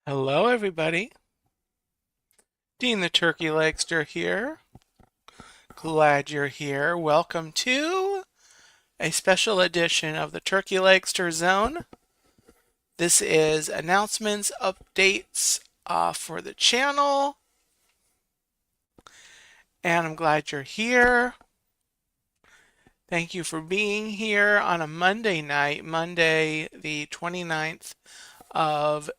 Hello, everybody. Dean the Turkey Legster here. Glad you're here. Welcome to a special edition of the Turkey Legster Zone. This is announcements, updates for the channel, and I'm glad you're here. Thank you for being here on a Monday night, Monday the 29th of,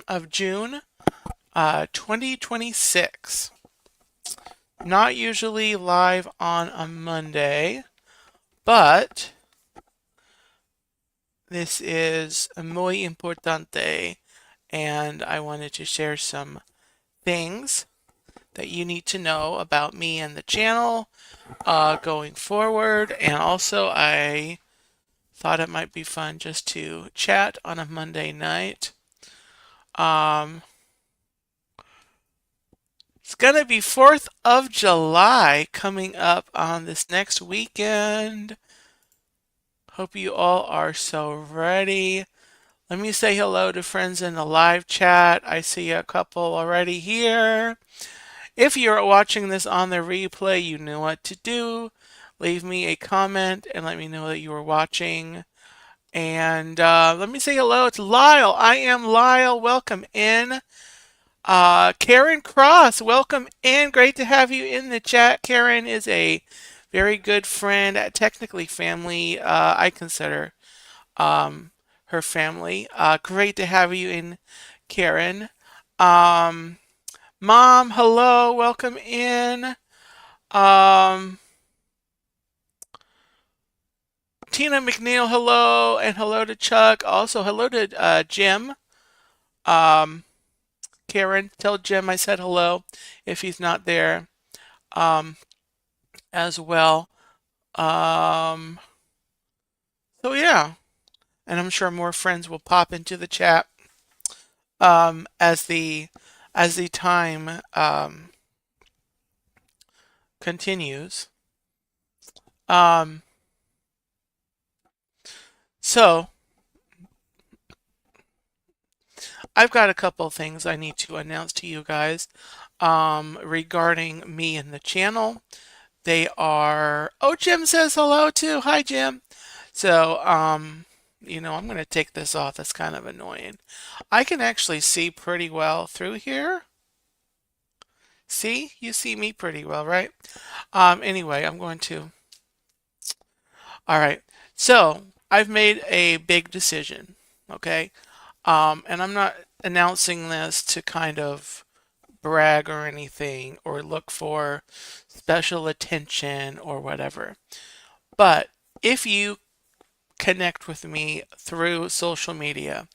of June, 2026. Not usually live on a Monday, but this is muy importante, and I wanted to share some things that you need to know about me and the channel going forward. And also, I thought it might be fun just to chat on a Monday night. It's going to be 4th of July coming up on this next weekend. Hope you all are so ready. Let me say hello to friends in the live chat. I see a couple already here. If you're watching this on the replay, you know what to do. Leave me a comment and let me know that you are watching. And let me say hello to Lyle. I am Lyle. Welcome in. Karen Cross, welcome in. Great to have you in the chat. Karen is a very good friend, technically family. I consider her family. Great to have you in, Karen. Mom, hello, welcome in. Tina McNeil, hello, and hello to Chuck. Also, hello to Jim. Karen, tell Jim I said hello if he's not there as well. So yeah, and I'm sure more friends will pop into the chat as the time continues. Um, so I've got a couple things I need to announce to you guys regarding me and the channel. They are, oh, Jim says hello too. Hi, Jim. So, I'm going to take this off. That's kind of annoying. I can actually see pretty well through here. See? You see me pretty well, right? Anyway, I'm going to. All right. So, I've made a big decision, okay? And I'm not announcing this to kind of brag or anything or look for special attention or whatever. But if you connect with me through social media,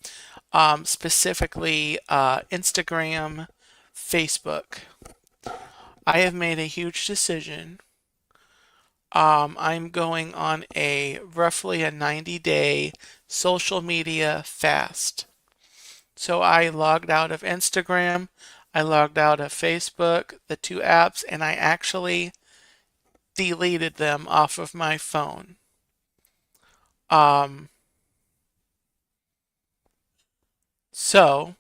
specifically Instagram, Facebook, I have made a huge decision. I'm going on roughly a 90-day social media fast. So I logged out of Instagram, I logged out of Facebook, the two apps, and I actually deleted them off of my phone. So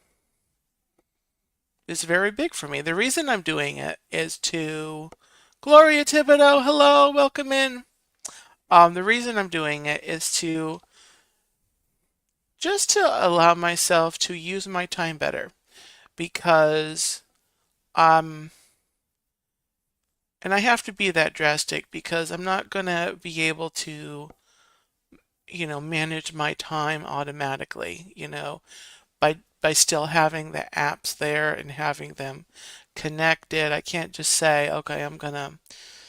it's very big for me. The reason I'm doing it is to Gloria Thibodeau, hello, welcome in. The reason I'm doing it is to just to allow myself to use my time better because and I have to be that drastic because I'm not gonna be able to manage my time automatically, by still having the apps there and having them connected. I can't just say, okay, I'm gonna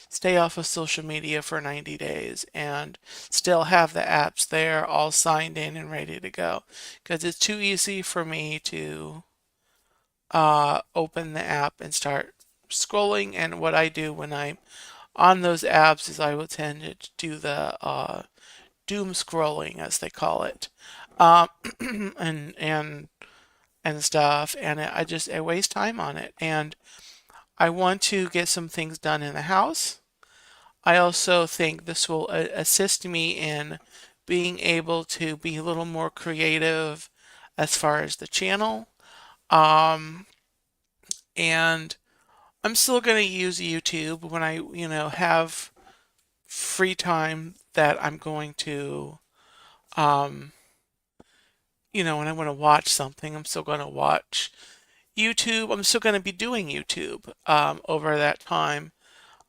stay off of social media for 90 days and still have the apps there all signed in and ready to go because it's too easy for me to open the app and start scrolling. And what I do when I'm on those apps is I will tend to do the doom scrolling, as they call it, um, and stuff, and I waste time on it. And I want to get some things done in the house. I also think this will assist me in being able to be a little more creative as far as the channel. Um, and I'm still going to use YouTube when I, have free time that I'm going to, um, when I want to watch something, I'm still going to watch YouTube. I'm still going to be doing YouTube over that time.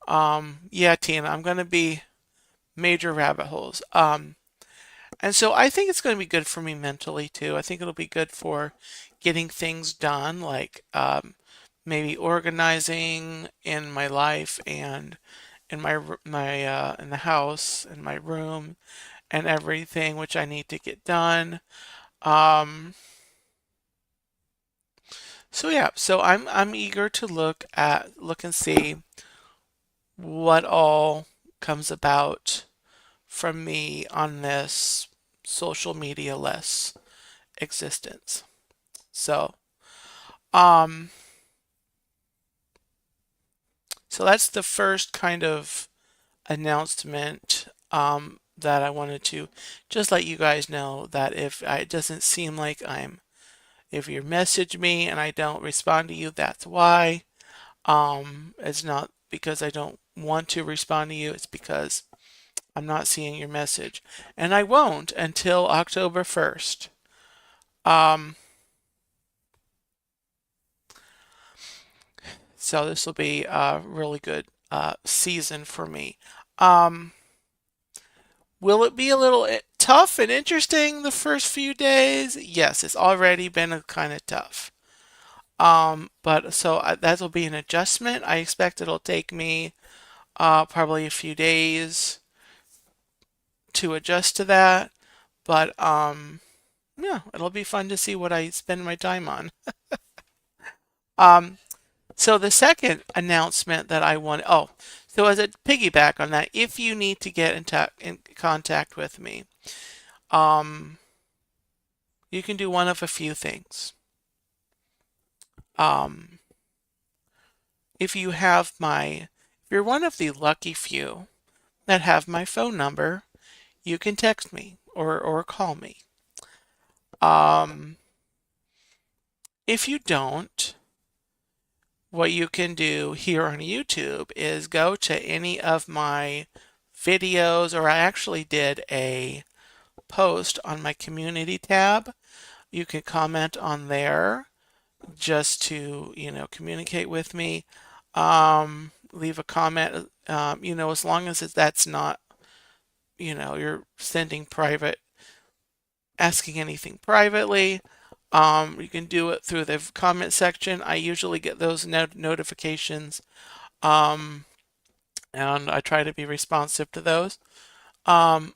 Yeah, Tina, I'm going to be major rabbit holes. And so I think it's going to be good for me mentally too. I think it'll be good for getting things done, like maybe organizing in my life and in in the house, in my room, and everything which I need to get done. Um, so yeah, so I'm eager to look and see what all comes about from me on this social media less existence. So, um, so that's the first kind of announcement that I wanted to just let you guys know that if it doesn't seem like if you message me and I don't respond to you, that's why. It's not because I don't want to respond to you, it's because I'm not seeing your message. And I won't until October 1st. Um, so this will be a really good season for me. Um, will it be a little tough and interesting the first few days? Yes, it's already been a kind of tough. But so that'll be an adjustment. I expect it'll take me probably a few days to adjust to that. But yeah, it'll be fun to see what I spend my time on. Um, so the second announcement that I want, so as a piggyback on that, if you need to get in contact with me, um, you can do one of a few things. Um, if you're one of the lucky few that have my phone number, you can text me or call me. Um, if you don't, what you can do here on YouTube is go to any of my videos, or I actually did a post on my community tab. You can comment on there just to, communicate with me. Leave a comment, as long as that's not, you're sending private, asking anything privately. You can do it through the comment section. I usually get those notifications, um, and I try to be responsive to those. Um,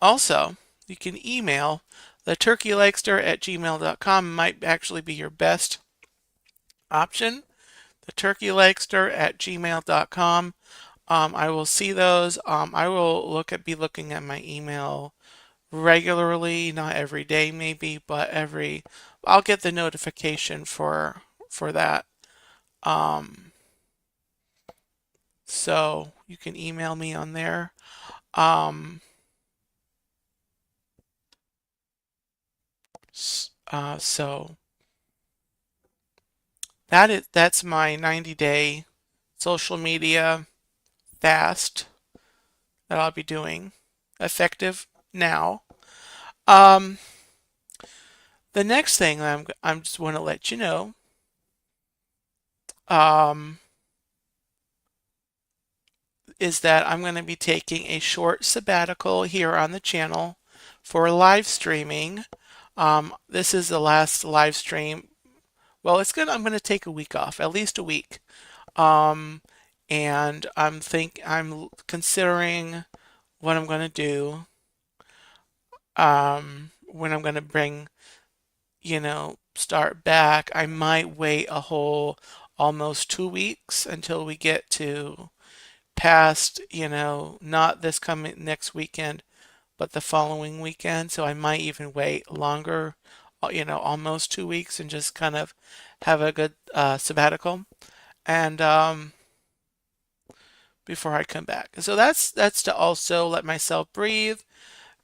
Also, you can email the turkeylakester@gmail.com might actually be your best option. The turkeylakester@gmail.com. I will see those. I will be looking at my email regularly, not every day maybe, but I'll get the notification for that. Um, so you can email me on there. Um, so that's my 90-day social media fast that I'll be doing, effective now. Um, the next thing I'm just want to let you know, um, is that I'm going to be taking a short sabbatical here on the channel for live streaming. This is the last live stream. Well, I'm going to take a week off, at least a week. Um, and I'm considering what I'm going to do. When I'm going to start back. I might wait a whole almost 2 weeks until we get to past, not this coming next weekend, but the following weekend. So I might even wait longer, almost 2 weeks, and just kind of have a good sabbatical. And before I come back. So that's to also let myself breathe,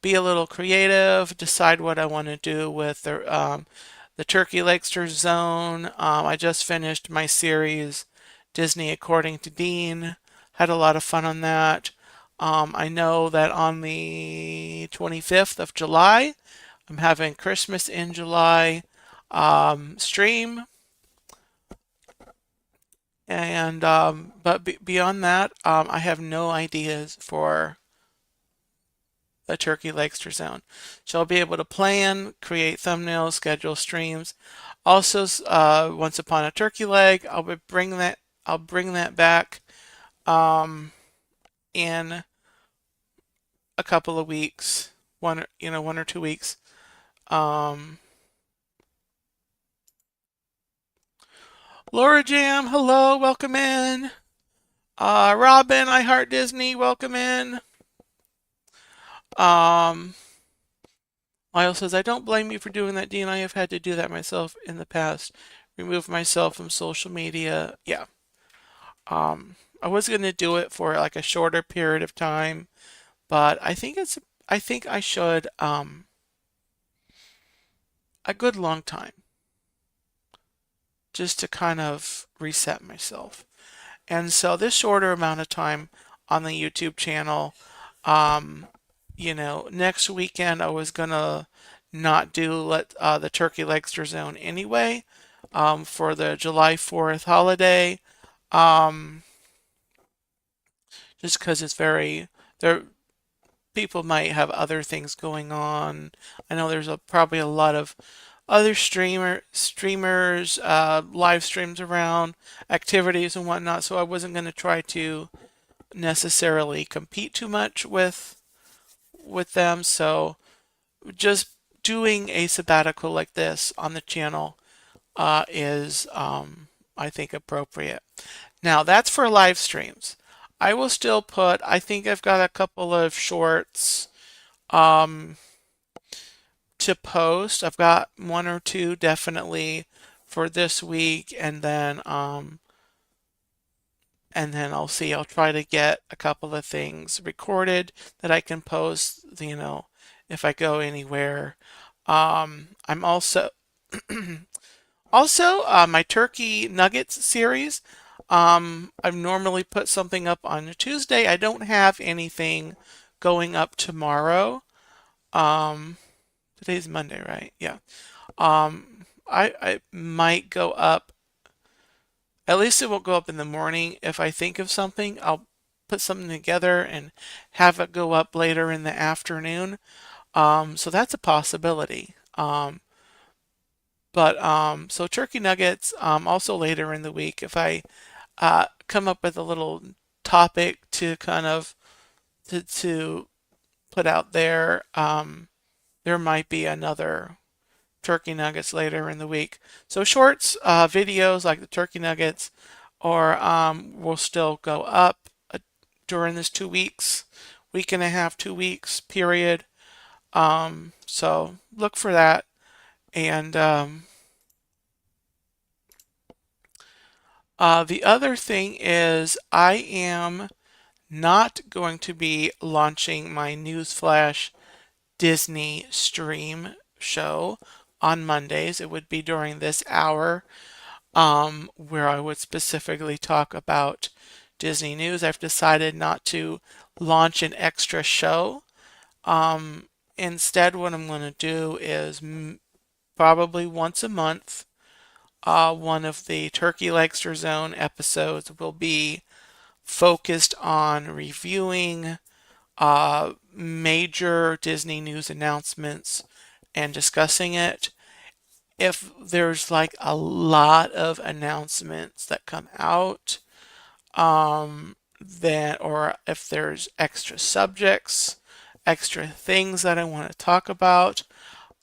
be a little creative, decide what I want to do with the the Turkey Legster Zone. I just finished my series, Disney According to Dean. Had a lot of fun on that. I know that on the 25th of July, I'm having Christmas in July stream. And beyond that, I have no ideas for the Turkey Legster Zone. So I'll be able to plan, create thumbnails, schedule streams. Also, Once Upon a Turkey Leg, I'll bring that back in a couple of weeks, 1 or 2 weeks. Um, Laura Jam, hello, welcome in. Robin, I Heart Disney, welcome in. Lyle says, I don't blame you for doing that, Dean. I have had to do that myself in the past. Remove myself from social media. Yeah. I was going to do it for like a shorter period of time, but I think I should, a good long time just to kind of reset myself. And so this shorter amount of time on the YouTube channel, um, next weekend I was gonna not do the Turkey Legster Zone anyway, for the July 4th holiday, um, just because it's very there. People might have other things going on. I know there's probably a lot of other streamers, live streams around, activities and whatnot. So I wasn't going to try to necessarily compete too much with them. So just doing a sabbatical like this on the channel is, I think, appropriate. Now that's for live streams. I will still put. I think I've got a couple of shorts um, to post. I've got 1 or 2 definitely for this week, and then I'll see. I'll try to get a couple of things recorded that I can post, if I go anywhere. I'm also my turkey nuggets series. I've normally put something up on a Tuesday. I don't have anything going up tomorrow. Um, Today's Monday, right? Yeah. I might go up. At least it won't go up in the morning. If I think of something, I'll put something together and have it go up later in the afternoon. So that's a possibility. So turkey nuggets, also later in the week, if I come up with a little topic to kind of to put out there, there might be another turkey nuggets later in the week. So shorts, videos like the turkey nuggets, or will still go up during this 2 weeks, week and a half, 2 weeks period. So look for that. And the other thing is I am not going to be launching my Newsflash Disney stream show on Mondays. It would be during this hour, where I would specifically talk about Disney news. I've decided not to launch an extra show. Instead, what I'm going to do is probably once a month, one of the Turkey Legster Zone episodes will be focused on reviewing major Disney news announcements and discussing it. If there's like a lot of announcements that come out, then, or if there's extra subjects, extra things that I want to talk about,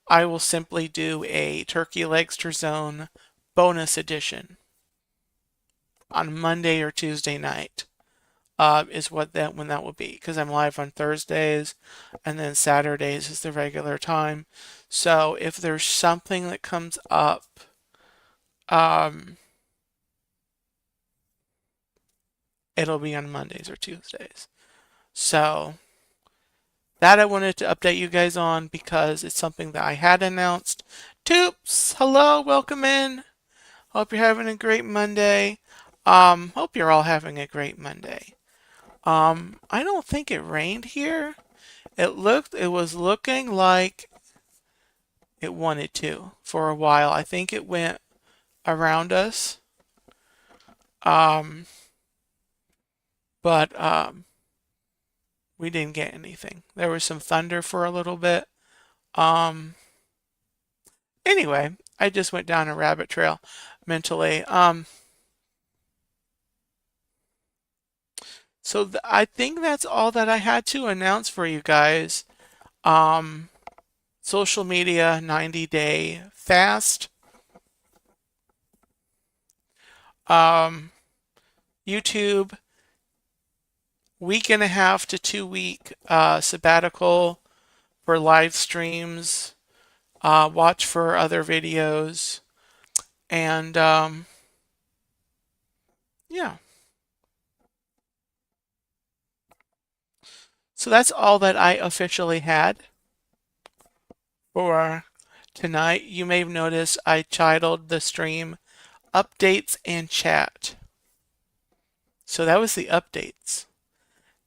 I will simply do a Turkey Legster Zone bonus edition on Monday or Tuesday night. Is when that will be, because I'm live on Thursdays and then Saturdays is the regular time. So if there's something that comes up, it'll be on Mondays or Tuesdays. So that I wanted to update you guys on because it's something that I had announced Toops, hello, welcome in. Hope you're having a great Monday. Hope you're all having a great Monday. I don't think it rained here. It was looking like it wanted to for a while. I think it went around us. Um, but we didn't get anything. There was some thunder for a little bit. Um, anyway, I just went down a rabbit trail mentally. I think that's all that I had to announce for you guys. Um, Social media 90-day fast. Um, YouTube week and a half to 2 week sabbatical for live streams. Watch for other videos. And yeah, so that's all that I officially had for tonight. You may have noticed I titled the stream Updates and Chat. So that was the updates.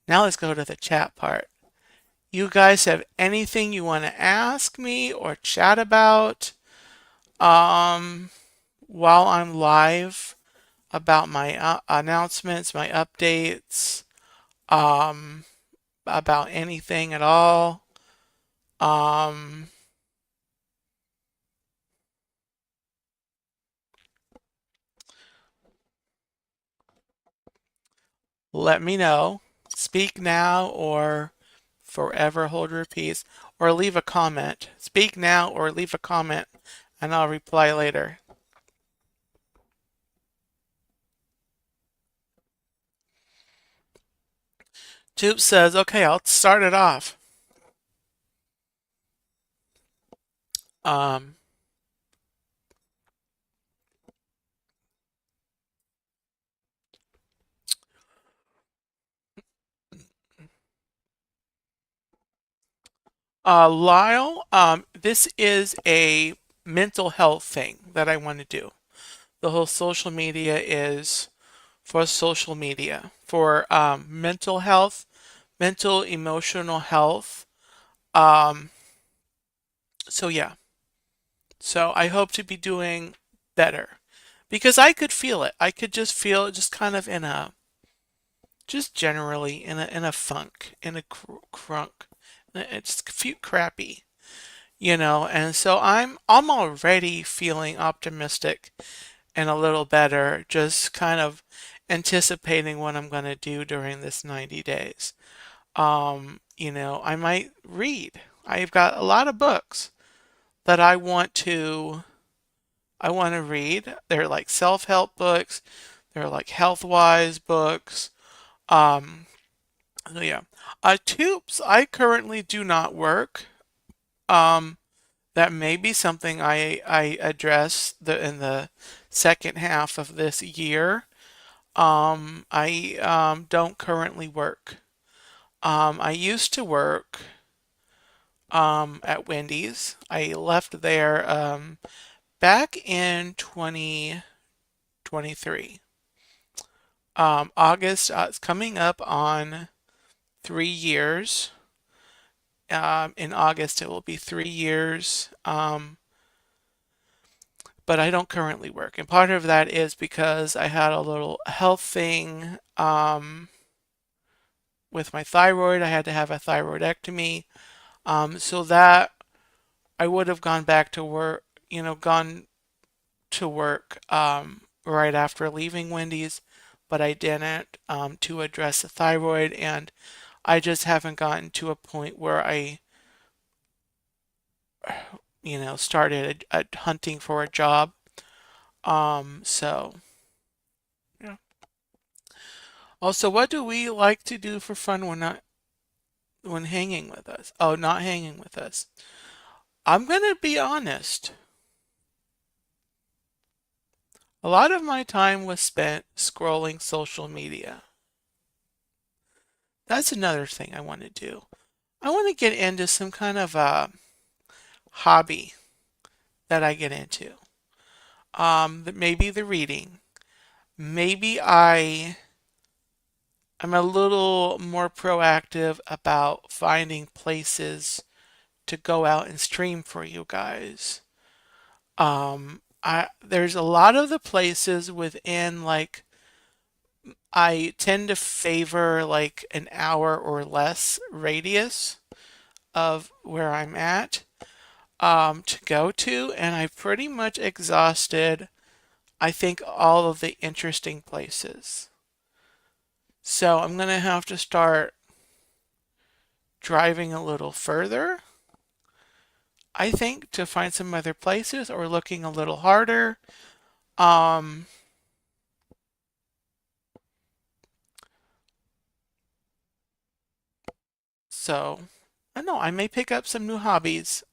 Now let's go to the chat part. You guys have anything you want to ask me or chat about while I'm live about my announcements, my updates, um, about anything at all? Um, Let me know. Speak now or forever hold your peace, or leave a comment. Speak now or leave a comment, and I'll reply later. Joop says, okay, I'll start it off. Um, Lyle, this is a mental health thing that I want to do. The whole social media is for social media, for mental health, mental, emotional health. Um, so yeah, so I hope to be doing better because I could feel it. I could just feel it just kind of in a, just generally in a funk, in a crunk. It's crappy, you know, and so I'm already feeling optimistic and a little better, just kind of anticipating what I'm going to do during this 90 days. I might read. I've got a lot of books that I want to read. They're like self-help books. They're like health-wise books. Um, so yeah. Tubes, I currently do not work. Um, that may be something I address in the second half of this year. I don't currently work. I used to work at Wendy's. I left there back in 2023. August, it's coming up on 3 years. In August, it will be 3 years. But I don't currently work. And part of that is because I had a little health thing with my thyroid. I had to have a thyroidectomy. So that I would have gone back to work, gone to work right after leaving Wendy's, but I didn't to address the thyroid. And I just haven't gotten to a point where I, started hunting for a job. So, yeah. Also, what do we like to do for fun when hanging with us? Oh, not hanging with us. I'm gonna be honest. A lot of my time was spent scrolling social media. That's another thing I want to do. I want to get into some kind of a hobby that I get into. Maybe the reading. Maybe I'm a little more proactive about finding places to go out and stream for you guys. There's a lot of the places within like I tend to favor like an hour or less radius of where I'm at to go to, and I've pretty much exhausted, I think, all of the interesting places. So I'm gonna have to start driving a little further, I think, to find some other places or looking a little harder. Um, so I don't know, I may pick up some new hobbies.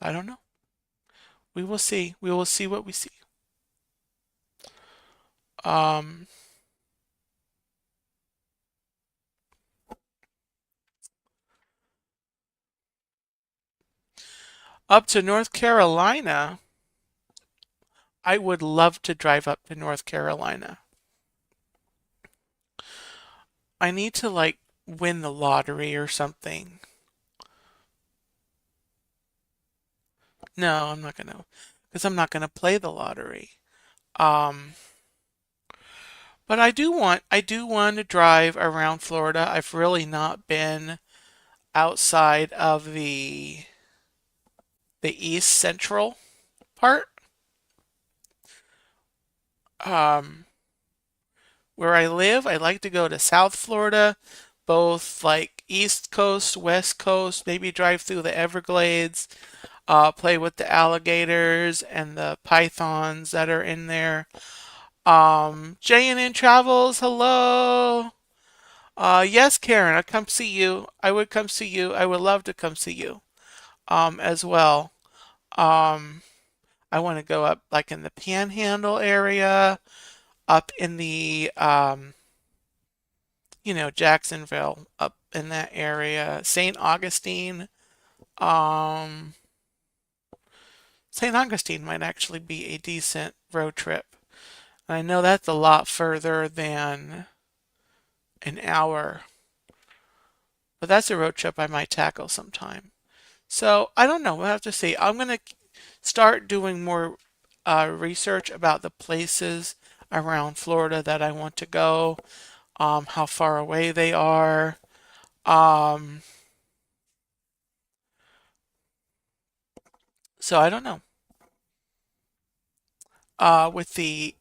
I don't know. We will see. We will see what we see. Um, Up to North Carolina. I would love to drive up to North Carolina. I need to like win the lottery or something. No, I'm not gonna, because I'm not gonna play the lottery. Um, but I do want to drive around Florida. I've really not been outside of the east central part. Um, where I live, I like to go to South Florida, both like East Coast, West Coast, maybe drive through the Everglades, play with the alligators and the pythons that are in there. J&N Travels, hello. Yes, Karen, I'd come see you. I would come see you. I would love to come see you, as well. Um, I want to go up like in the Panhandle area, up in the, Jacksonville, up in that area. St. Augustine. Um, St. Augustine might actually be a decent road trip. I know that's a lot further than an hour, but that's a road trip I might tackle sometime. So I don't know. We'll have to see. I'm going to start doing more research about the places around Florida that I want to go, how far away they are. Um, so I don't know. With the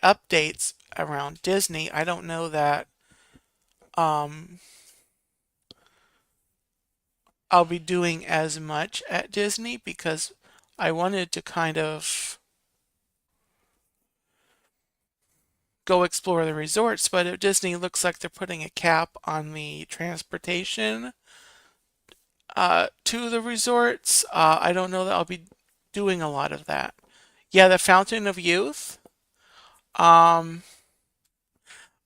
updates around Disney, I don't know that um, I'll be doing as much at Disney because I wanted to kind of go explore the resorts, but at Disney looks like they're putting a cap on the transportation to the resorts. I don't know that I'll be doing a lot of that. Yeah, the Fountain of Youth. Um,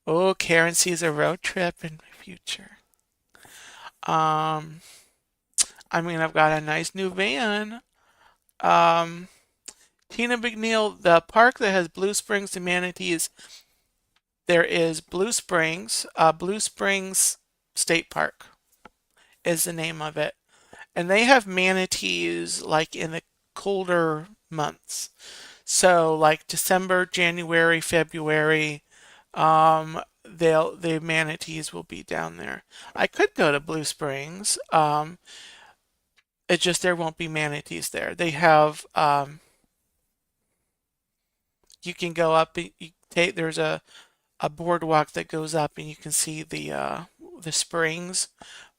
oh, Karen sees a road trip in the future. Um, I've got a nice new van. Um, Tina McNeil, the park that has Blue Springs and manatees, there is Blue Springs State Park is the name of it. And they have manatees like in the colder months. So like December, January, February, the manatees will be down there. I could go to Blue Springs. It's just there won't be manatees there. They have you can go up. There's a boardwalk that goes up, and you can see the springs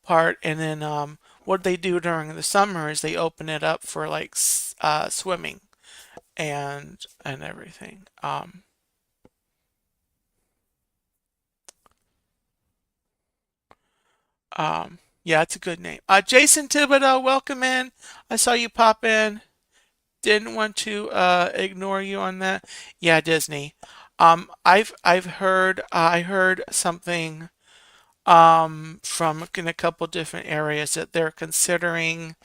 part. And then what they do during the summer is they open it up for like swimming and everything. Yeah, it's a good name. Jason Thibodeau, welcome in. I saw you pop in. Didn't want to ignore you on that. Yeah, Disney. I've heard I heard something from in a couple different areas that they're considering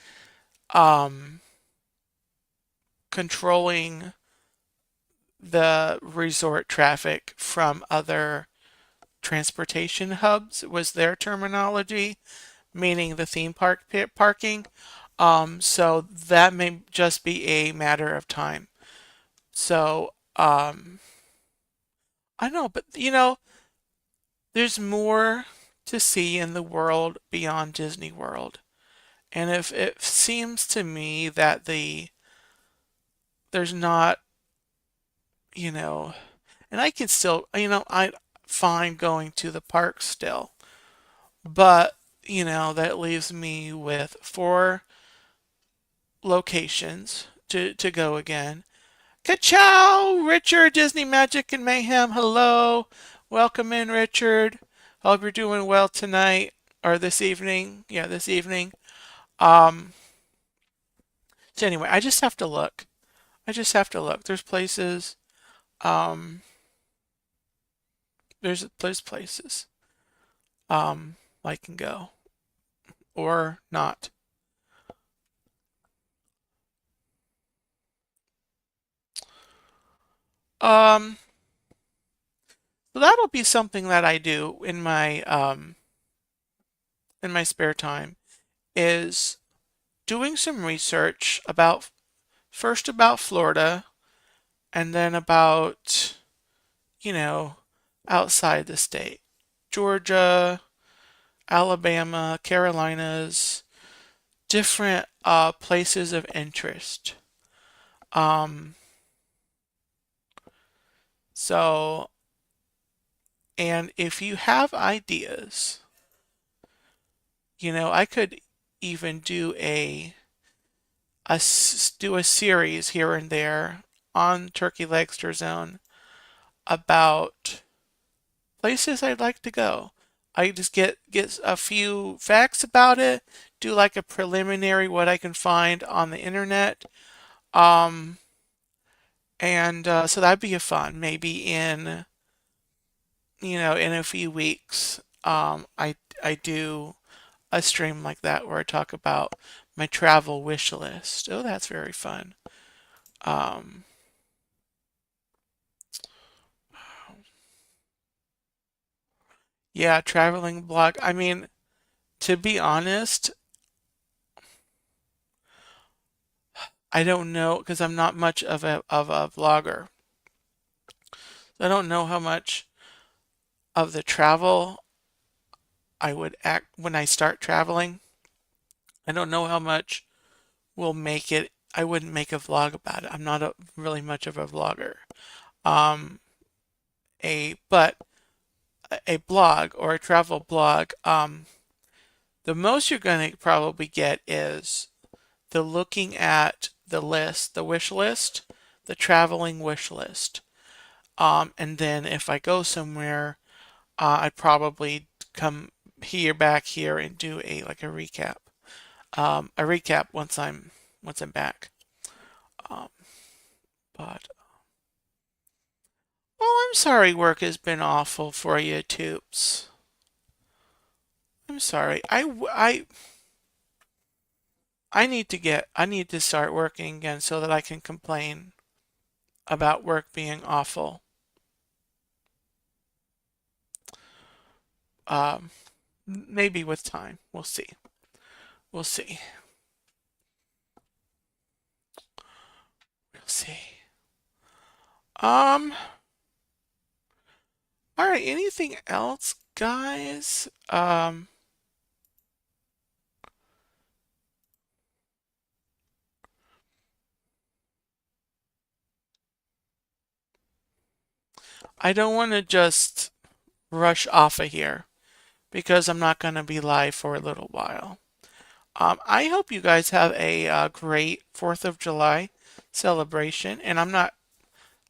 um, controlling the resort traffic from other transportation hubs was their terminology, meaning the theme park parking. So that may just be a matter of time. So I know, but there's more to see in the world beyond Disney World. And if it seems to me that there's not, you know, and I can still, I find going to the park still, but that leaves me with four locations to go again. Ka-chow! Richard, Disney Magic and Mayhem, hello. Welcome in, Richard. Hope you're doing well tonight or this evening. Yeah, this evening. Um, so anyway, I just have to look. I just have to look. There's places. Um, there's places. I can go or not. Um, so that'll be something that I do in my spare time is doing some research about first about Florida and then about, you know, outside the state. Georgia, Alabama, Carolinas, different places of interest. Um, so, and if you have ideas, I could even do a series here and there on Turkey Legster Zone about places I'd like to go. I just get a few facts about it, do like a preliminary what I can find on the internet, um, and so that'd be a fun. Maybe in a few weeks, I do a stream like that where I talk about my travel wish list. Oh, that's very fun. Um, yeah, traveling blog. I mean, to be honest, I don't know because I'm not much of a vlogger. I don't know how much of the travel I would act when I start traveling. I don't know how much will make it. I wouldn't make a vlog about it. I'm not really much of a vlogger. Um, but a blog or a travel blog. The most you're going to probably get is the looking at the list, the wish list, the traveling wish list. And then if I go somewhere, I'd probably come back here and do a recap. A recap once I'm back. Um, but I'm sorry work has been awful for you, Toops. I'm sorry. I need to start working again so that I can complain about work being awful. Um, Maybe with time. We'll see. We'll see. We'll see. Um, all right, anything else, guys? I don't want to just rush off of here because I'm not going to be live for a little while. I hope you guys have a great 4th of July celebration, and I'm not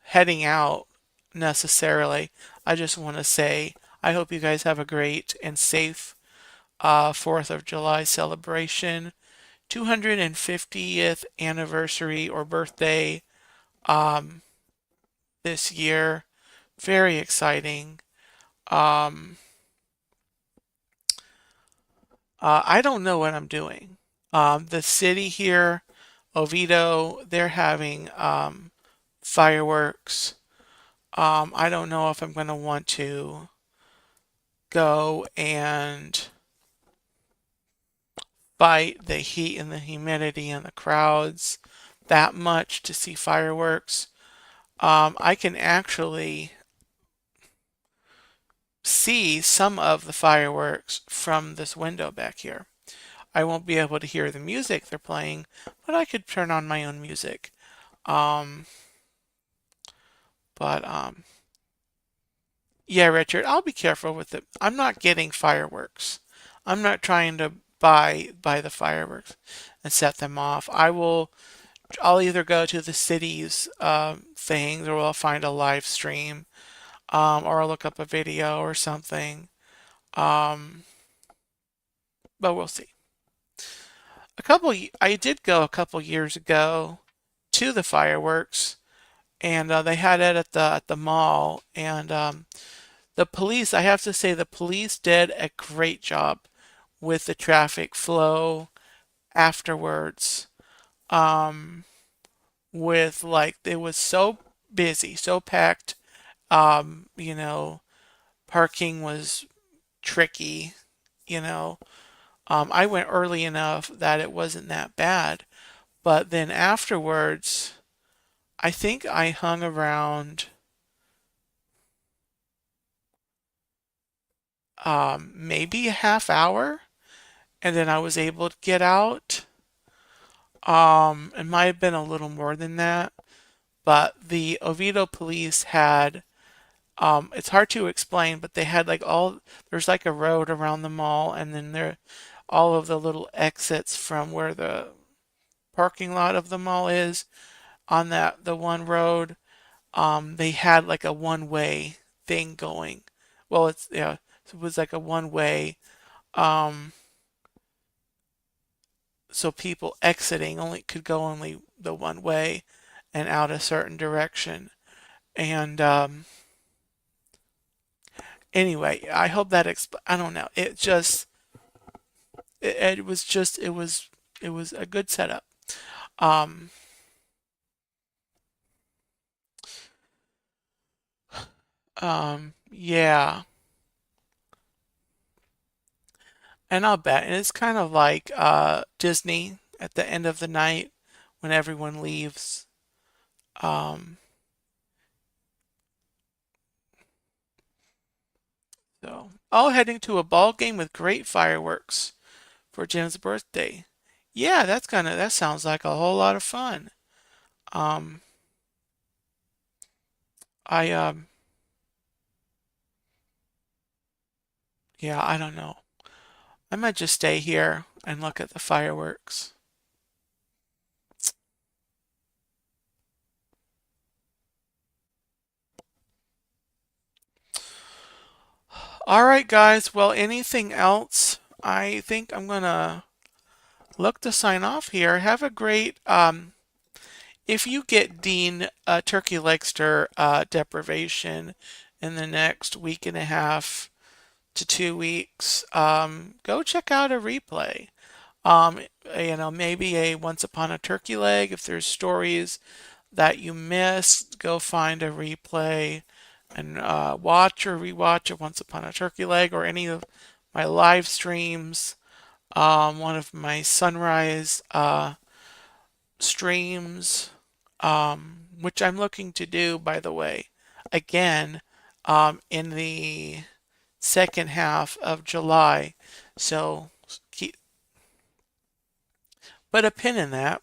heading out necessarily. I just want to say I hope you guys have a great and safe 4th of July celebration. 250th anniversary or birthday um, this year. Very exciting. Um, I don't know what I'm doing. The city here, Oviedo, they're having fireworks. I don't know if I'm going to want to go and fight the heat and the humidity and the crowds that much to see fireworks. I can actually see some of the fireworks from this window back here. I won't be able to hear the music they're playing, but I could turn on my own music. Um, but yeah, Richard, I'll be careful with it. I'm not getting fireworks. I'm not trying to buy the fireworks and set them off. I'll either go to the city's things, or I'll find a live stream, or I'll look up a video or something. Um, but we'll see. I did go a couple years ago to the fireworks, and they had it at the mall. And the police, I have to say, the police did a great job with the traffic flow afterwards. Um, with like it was so busy, so packed. You know, parking was tricky. You know, I went early enough that it wasn't that bad, but then afterwards, I think I hung around maybe a half hour, and then I was able to get out. It might have been a little more than that, but the Oviedo police had it's hard to explain, but they had like there's like a road around the mall, and then there all of the little exits from where the parking lot of the mall is on the one road. They had like a one-way thing going. Well, it was like a one-way. Um, so people exiting only could go only the one way and out a certain direction. And anyway, I hope that I don't know. It was just it was a good setup. Um, yeah, and I'll bet. And it's kind of like Disney at the end of the night when everyone leaves. Um, heading to a ball game with great fireworks for Jim's birthday. Yeah, that sounds like a whole lot of fun. Um, I yeah, I don't know. I might just stay here and look at the fireworks. All right, guys. Well, anything else? I think I'm gonna look to sign off here. Have a great if you get Dean Turkey Legster deprivation in the next week and a half to 2 weeks, go check out a replay. Um, maybe a Once Upon a Turkey Leg. If there's stories that you missed, go find a replay and watch or rewatch a Once Upon a Turkey Leg or any of my live streams. One of my sunrise streams, which I'm looking to do, by the way, again in the second half of July. So keep, put a pin in that.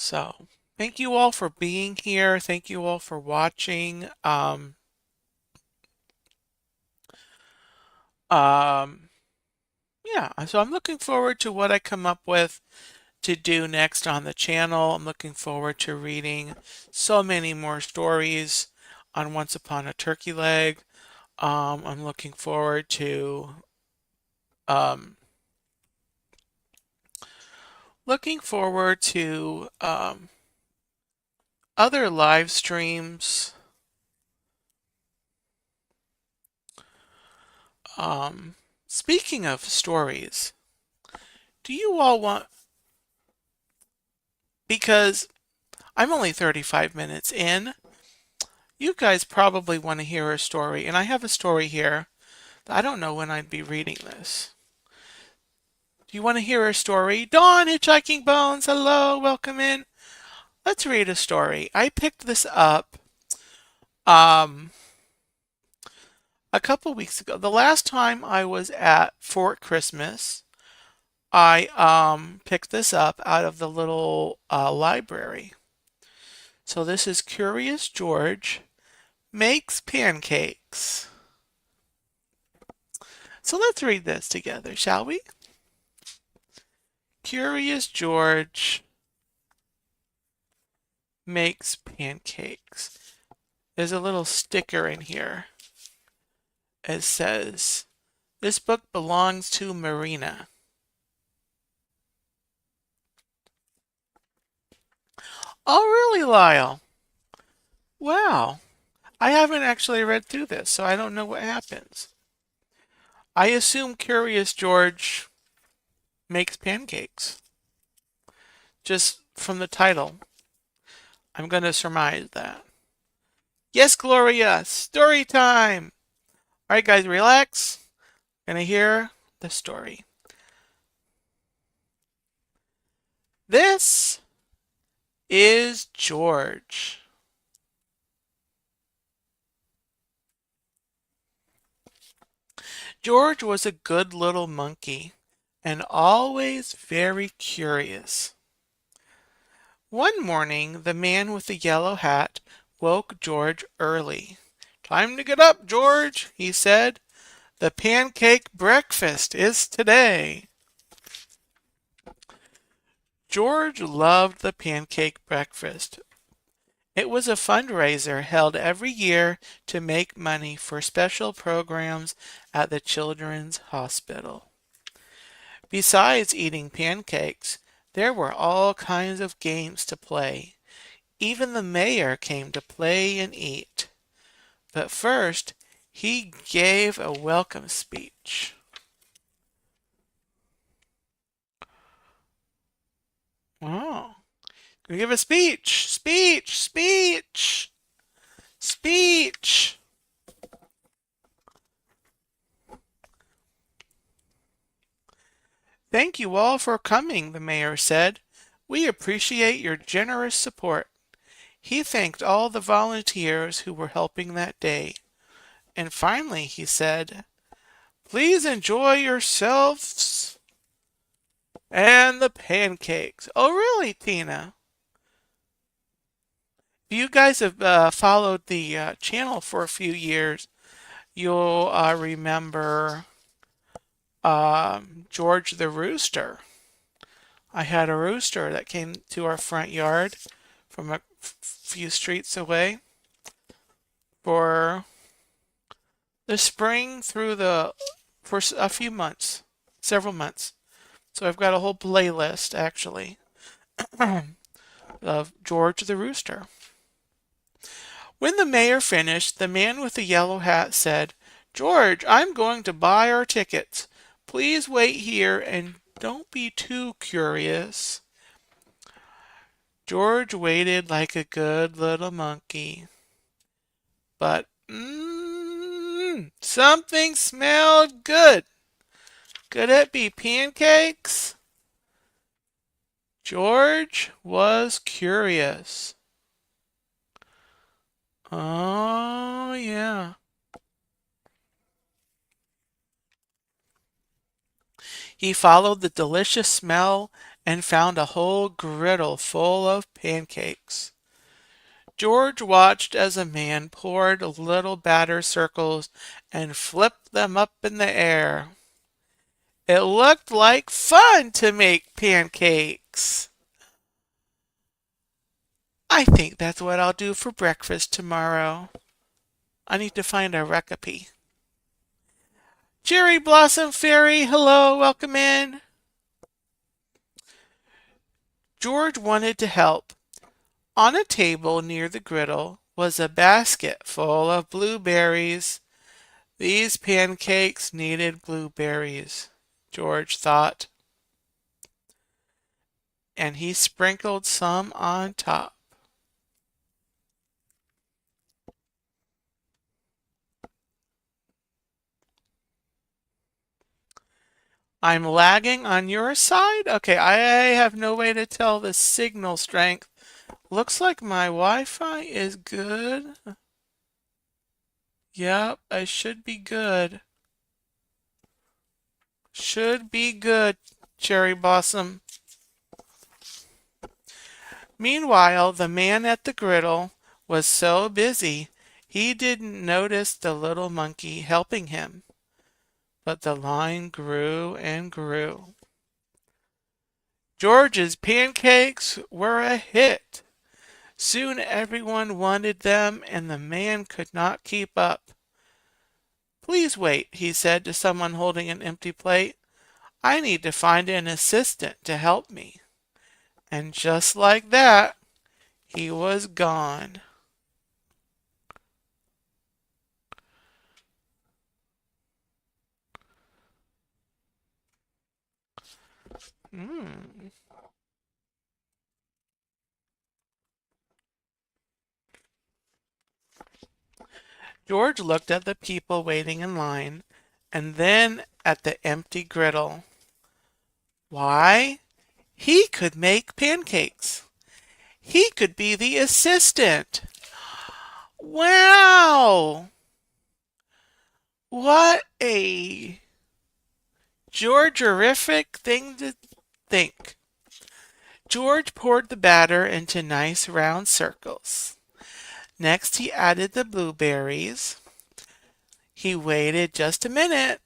So thank you all for being here. Thank you all for watching. Um, yeah, so I'm looking forward to what I come up with to do next on the channel. I'm looking forward to reading so many more stories on Once Upon a Turkey Leg. I'm um, looking forward to other live streams. Um, Speaking of stories, do you all want, because I'm only 35 minutes in, you guys probably want to hear a story, and I have a story here. I don't know when I'd be reading this. Do you want to hear a story? Dawn, Hitchhiking Bones, hello, welcome in. Let's read a story. I picked this up um, a couple weeks ago. The last time I was at Fort Christmas, I picked this up out of the little library. So this is Curious George Makes Pancakes. So let's read this together, shall we? Curious George makes pancakes. There's a little sticker in here. It says, "This book belongs to Marina." Oh, really, Lyle? Wow. I haven't actually read through this, so I don't know what happens. I assume Curious George makes pancakes. Just from the title, I'm going to surmise that. Yes, Gloria, story time. All right, guys, relax. Gonna hear the story. This is George. George was a good little monkey and always very curious. One morning, the man with the yellow hat woke George early. "Time to get up, George," he said. "The pancake breakfast is today." George loved the pancake breakfast. It was a fundraiser held every year to make money for special programs at the Children's Hospital. Besides eating pancakes, there were all kinds of games to play. Even the mayor came to play and eat. But first, he gave a welcome speech. Oh, gonna give a speech, speech, speech, speech. "Thank you all for coming," the mayor said. "We appreciate your generous support." He thanked all the volunteers who were helping that day. And finally he said, "Please enjoy yourselves and the pancakes." Oh, really, Tina? If you guys have followed the channel for a few years, you'll remember George the Rooster. I had a rooster that came to our front yard from a few streets away for the spring through the for a few months, several months. So I've got a whole playlist actually of George the Rooster. When the mayor finished, the man with the yellow hat said, "George, I'm going to buy our tickets. Please wait here and don't be too curious." George waited like a good little monkey. But something smelled good. Could it be pancakes? George was curious. Oh, yeah. He followed the delicious smell and found a whole griddle full of pancakes. George watched as a man poured little batter circles and flipped them up in the air. It looked like fun to make pancakes. I think that's what I'll do for breakfast tomorrow. I need to find a recipe. Cherry Blossom Fairy, hello, welcome in. George wanted to help, On a table near the griddle was a basket full of blueberries. These pancakes needed blueberries, George thought, and he sprinkled some on top. I'm lagging on your side? Okay, I have no way to tell the signal strength. Looks like my Wi-Fi is good. Yep, I should be good. Should be good, Cherry Blossom. Meanwhile, the man at the griddle was so busy he didn't notice the little monkey helping him. But the line grew and grew. George's pancakes were a hit. Soon everyone wanted them, and the man could not keep up. Please wait, he said to someone holding an empty plate. I need to find an assistant to help me. And just like that, he was gone. Hmm. George looked at the people waiting in line and then at the empty griddle. Why, he could make pancakes. He could be the assistant. Wow! What a George-erific thing to think. George poured the batter into nice round circles. Next, he added the blueberries. He waited just a minute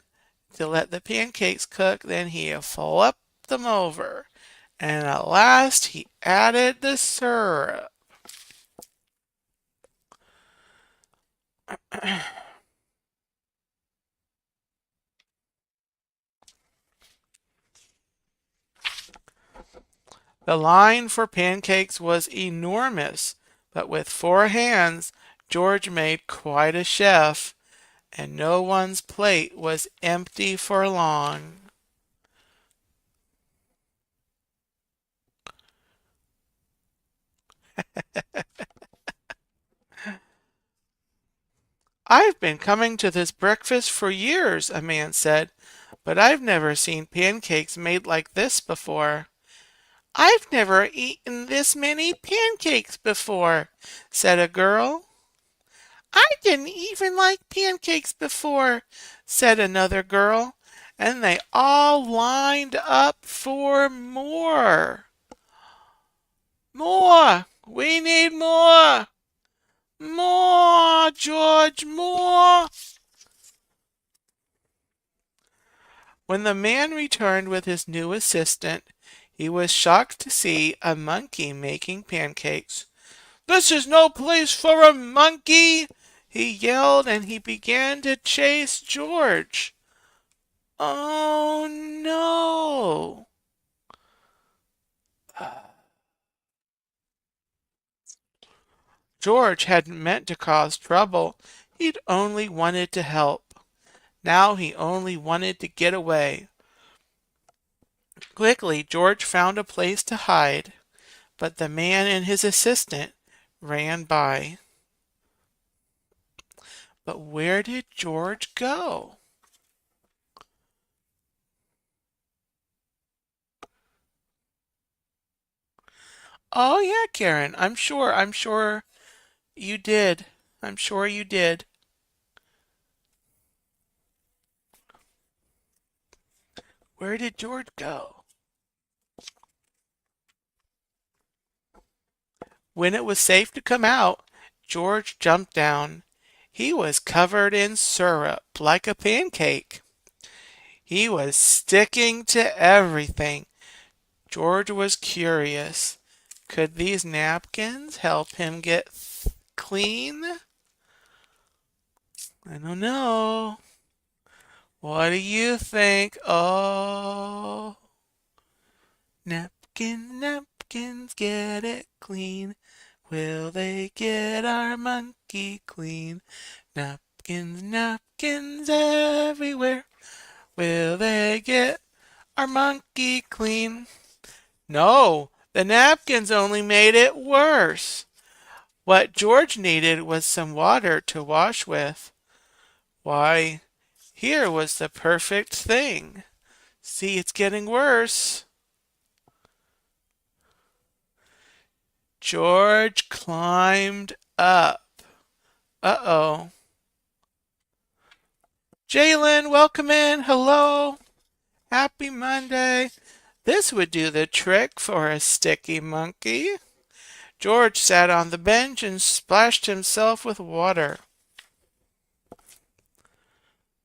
to let the pancakes cook, then he flipped them over. And at last, he added the syrup. The line for pancakes was enormous, but with 4 hands, George made quite a chef, and no one's plate was empty for long. I've been coming to this breakfast for years, a man said, but I've never seen pancakes made like this before. I've never eaten this many pancakes before, said a girl. I didn't even like pancakes before, said another girl, and they all lined up for more. More! We need more! More, George, more! When the man returned with his new assistant, he was shocked to see a monkey making pancakes. This is no place for a monkey, he yelled, and he began to chase George. Oh no! George hadn't meant to cause trouble. He'd only wanted to help. Now he only wanted to get away. Quickly, George found a place to hide, but the man and his assistant ran by. But where did George go? Oh yeah, Karen, I'm sure you did. I'm sure you did. Where did George go? When it was safe to come out, George jumped down. He was covered in syrup like a pancake. He was sticking to everything. George was curious. Could these napkins help him get clean? I don't know. What do you think? Oh, napkins, get it clean. Will they get our monkey clean? Napkins, napkins everywhere. Will they get our monkey clean? No, the napkins only made it worse. What George needed was some water to wash with. Why, here was the perfect thing. See, it's getting worse. George climbed up. Uh-oh. Jalen, welcome in. Hello. Happy Monday. This would do the trick for a sticky monkey. George sat on the bench and splashed himself with water.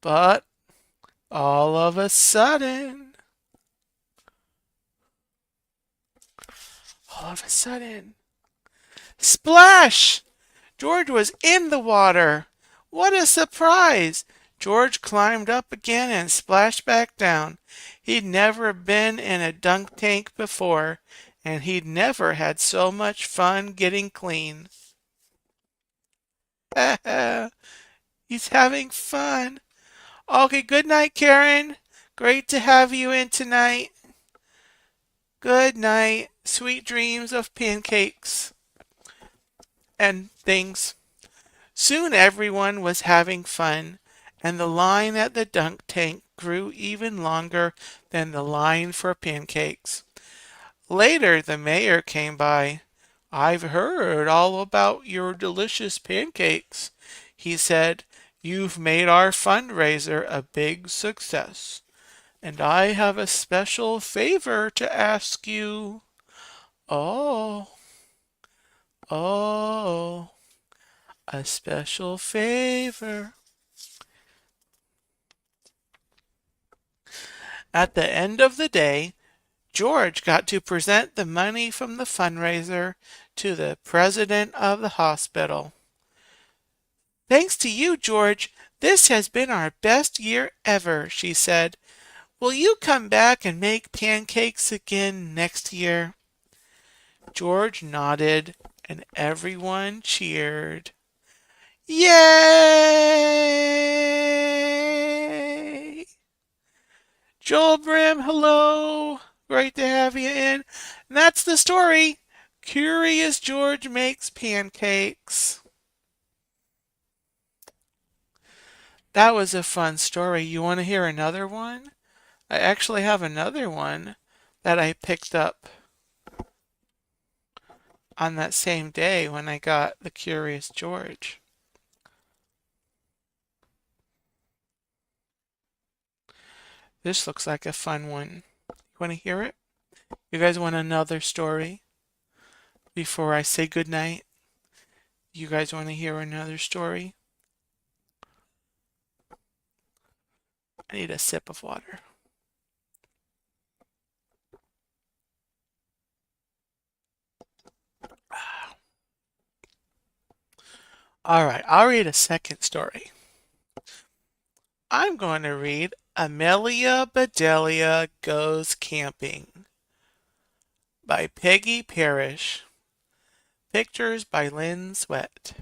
But all of a sudden, splash! George was in the water. What a surprise! George climbed up again and splashed back down. He'd never been in a dunk tank before, and he'd never had so much fun getting clean. He's having fun. Okay, good night, Karen. Great to have you in tonight. Good night. Sweet dreams of pancakes and things. Soon everyone was having fun, and the line at the dunk tank grew even longer than the line for pancakes. Later, the mayor came by. I've heard all about your delicious pancakes, he said. You've made our fundraiser a big success, and I have a special favor to ask you. Oh, oh, a special favor. At the end of the day, George got to present the money from the fundraiser to the president of the hospital. Thanks to you, George, this has been our best year ever, she said. Will you come back and make pancakes again next year? George nodded, and everyone cheered. Yay! Joel Brim, hello! Great to have you in. And that's the story. Curious George makes pancakes. That was a fun story. You want to hear another one? I actually have another one that I picked up on that same day when I got the Curious George. This looks like a fun one. You want to hear it? You guys want another story before I say goodnight? You guys want to hear another story? I need a sip of water. All right, I'll read a second story. I'm going to read Amelia Bedelia Goes Camping by Peggy Parrish. Pictures by Lynn Sweat.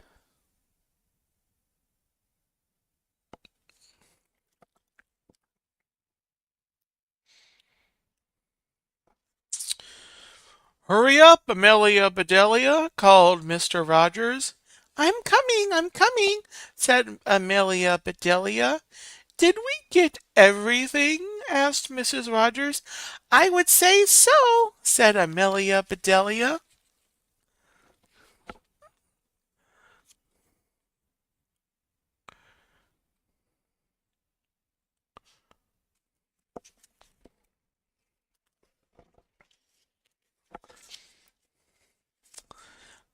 Hurry up, Amelia Bedelia, called Mr. Rogers. I'm coming, said Amelia Bedelia. Did we get everything? Asked Mrs. Rogers. I would say so, said Amelia Bedelia.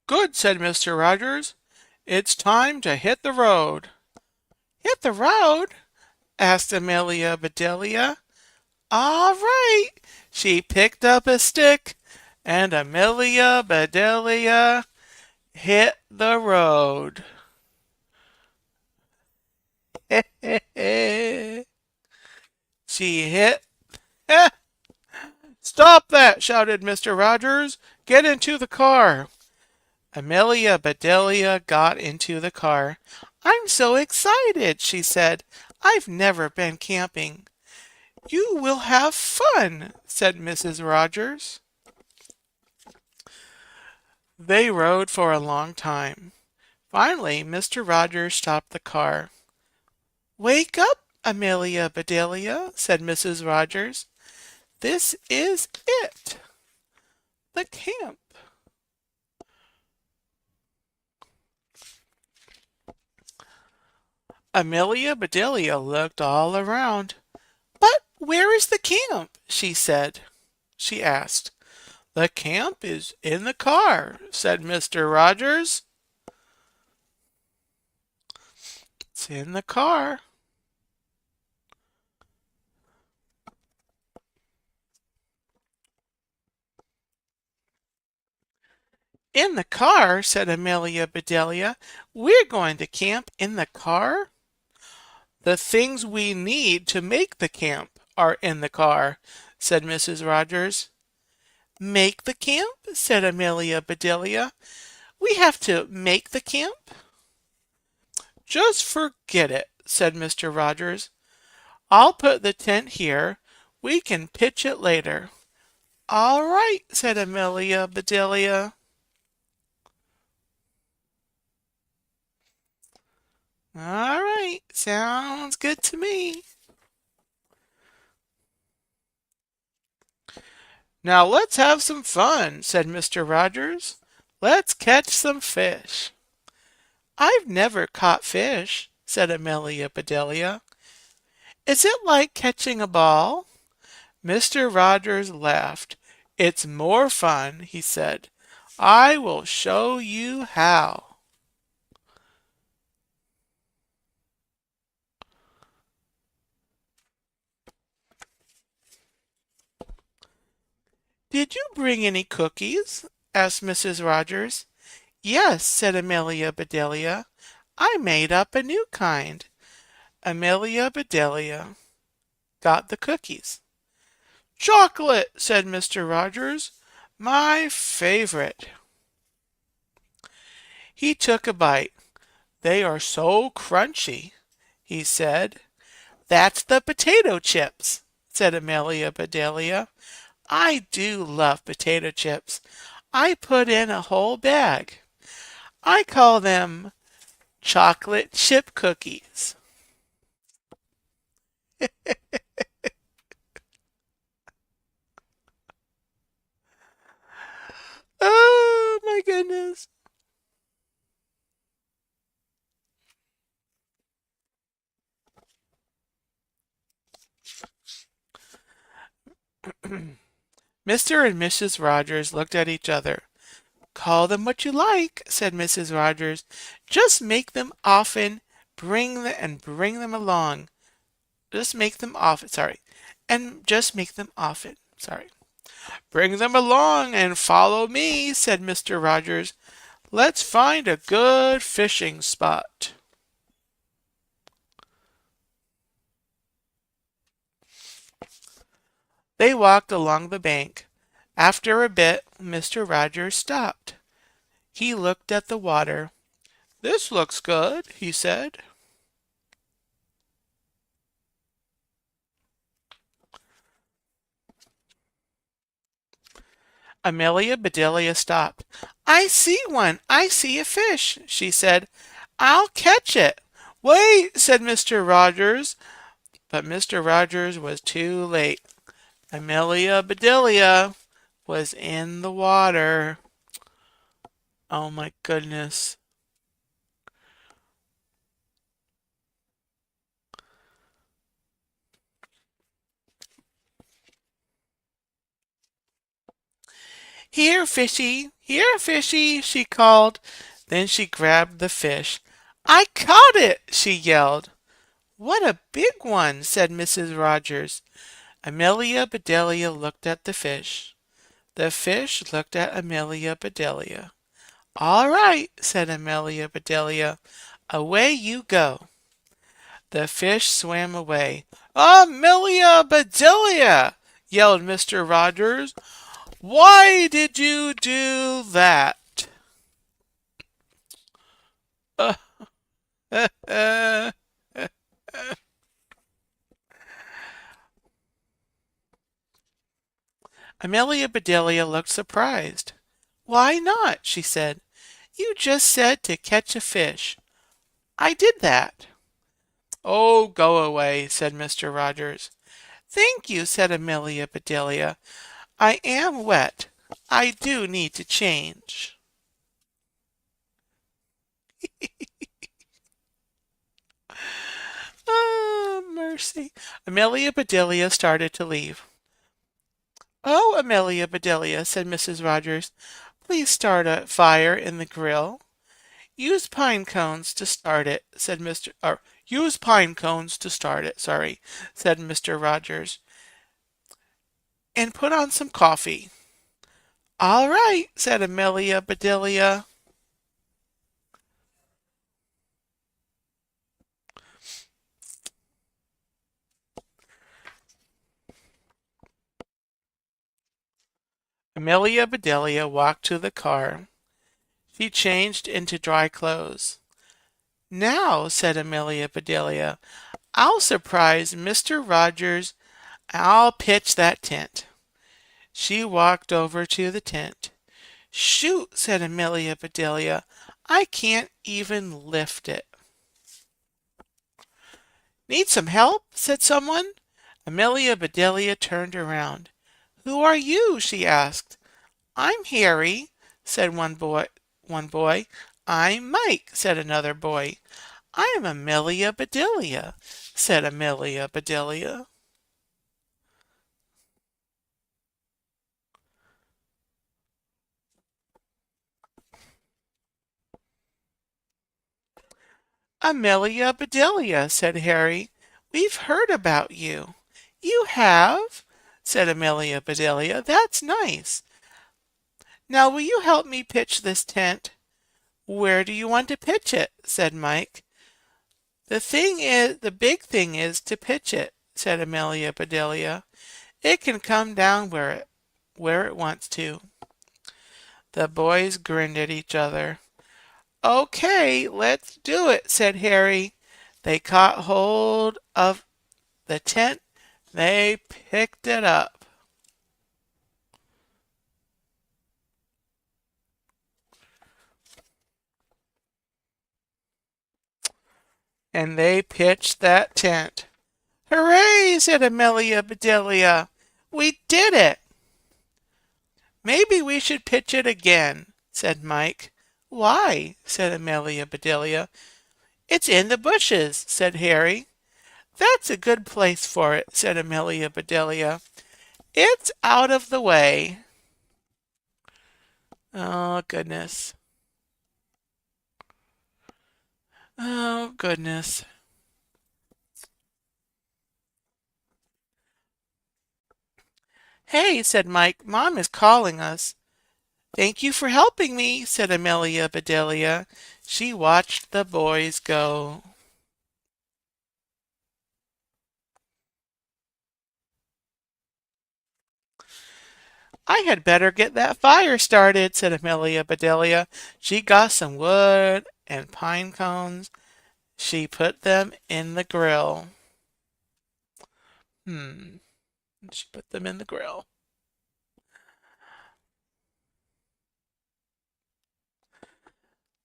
Good, said Mr. Rogers. It's time to hit the road. Hit the road? Asked Amelia Bedelia. All right. She picked up a stick, and Amelia Bedelia hit the road. She hit. Stop that! Shouted Mr. Rogers. Get into the car. Amelia Bedelia got into the car. I'm so excited, she said. I've never been camping. You will have fun, said Mrs. Rogers. They rode for a long time. Finally, Mr. Rogers stopped the car. Wake up, Amelia Bedelia, said Mrs. Rogers. This is it, the camp. Amelia Bedelia looked all around. But where is the camp? She asked. The camp is in the car, said Mr. Rogers. It's in the car. In the car, said Amelia Bedelia. We're going to camp in the car? The things we need to make the camp are in the car, said Mrs. Rogers. Make the camp? Said Amelia Bedelia. We have to make the camp? Just forget it, said Mr. Rogers. I'll put the tent here. We can pitch it later. All right, said Amelia Bedelia. All right, sounds good to me. Now let's have some fun, said Mr. Rogers. Let's catch some fish. I've never caught fish, said Amelia Bedelia. Is it like catching a ball? Mr. Rogers laughed. It's more fun, he said. I will show you how. Did you bring any cookies? Asked Mrs. Rogers. Yes, said Amelia Bedelia. I made up a new kind. Amelia Bedelia got the cookies. Chocolate, said Mr. Rogers. My favorite. He took a bite. They are so crunchy, he said. That's the potato chips, said Amelia Bedelia. I do love potato chips. I put in a whole bag. I call them chocolate chip cookies. Oh my goodness. Mr. and Mrs. Rogers looked at each other. Call them what you like, said Mrs. Rogers. Just make them often, bring them along. Just make them often, sorry. And just make them often, sorry. Bring them along and follow me, said Mr. Rogers. Let's find a good fishing spot. They walked along the bank. After a bit, Mr. Rogers stopped. He looked at the water. This looks good, he said. Amelia Bedelia stopped. I see one. I see a fish, she said. I'll catch it. Wait, said Mr. Rogers. But Mr. Rogers was too late. Amelia Bedelia was in the water. Oh my goodness. Here, fishy, she called. Then she grabbed the fish. I caught it, she yelled. What a big one, said Mrs. Rogers. Amelia Bedelia looked at the fish. The fish looked at Amelia Bedelia. All right, said Amelia Bedelia. Away you go. The fish swam away. Amelia Bedelia, yelled Mr. Rogers. Why did you do that? Amelia Bedelia looked surprised. Why not? She said. You just said to catch a fish. I did that. Oh, go away, said Mr. Rogers. Thank you, said Amelia Bedelia. I am wet. I do need to change. Oh, mercy. Amelia Bedelia started to leave. Oh, Amelia Bedelia, said Mrs. Rogers, please start a fire in the grill. Use pine cones to start it, said use pine cones to start it, sorry, said Mr. Rogers. And put on some coffee. All right, said Amelia Bedelia. Amelia Bedelia walked to the car. She changed into dry clothes. Now, said Amelia Bedelia, I'll surprise Mr. Rogers. I'll pitch that tent. She walked over to the tent. Shoot, said Amelia Bedelia. I can't even lift it. Need some help? Said someone. Amelia Bedelia turned around. Who are you? She asked. I'm Harry, said one boy. I'm Mike, said another boy. I'm Amelia Bedelia, said Amelia Bedelia. Amelia Bedelia, said Harry. We've heard about you. You have? Said Amelia Bedelia. That's nice. Now will you help me pitch this tent? Where do you want to pitch it? Said Mike. The big thing is to pitch it, said Amelia Bedelia. It can come down where it wants to. The boys grinned at each other. Okay, let's do it, said Harry. They caught hold of the tent. They picked it up. And they pitched that tent. Hooray, said Amelia Bedelia. We did it. Maybe we should pitch it again, said Mike. Why? Said Amelia Bedelia. It's in the bushes, said Harry. That's a good place for it, said Amelia Bedelia. It's out of the way. Oh, goodness. Oh, goodness. Hey, said Mike, Mom is calling us. Thank you for helping me, said Amelia Bedelia. She watched the boys go. I had better get that fire started, said Amelia Bedelia. She got some wood and pine cones. She put them in the grill. She put them in the grill.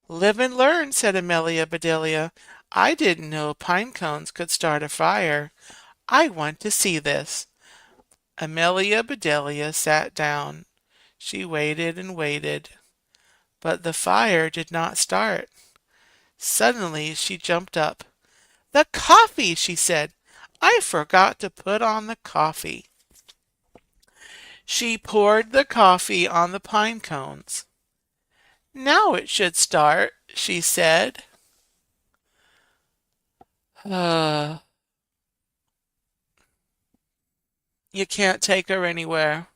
Live and learn, said Amelia Bedelia. I didn't know pine cones could start a fire. I want to see this. Amelia Bedelia sat down. She waited and waited, but the fire did not start. Suddenly she jumped up. The coffee, she said. I forgot to put on the coffee. She poured the coffee on the pine cones. Now it should start, she said. You can't take her anywhere.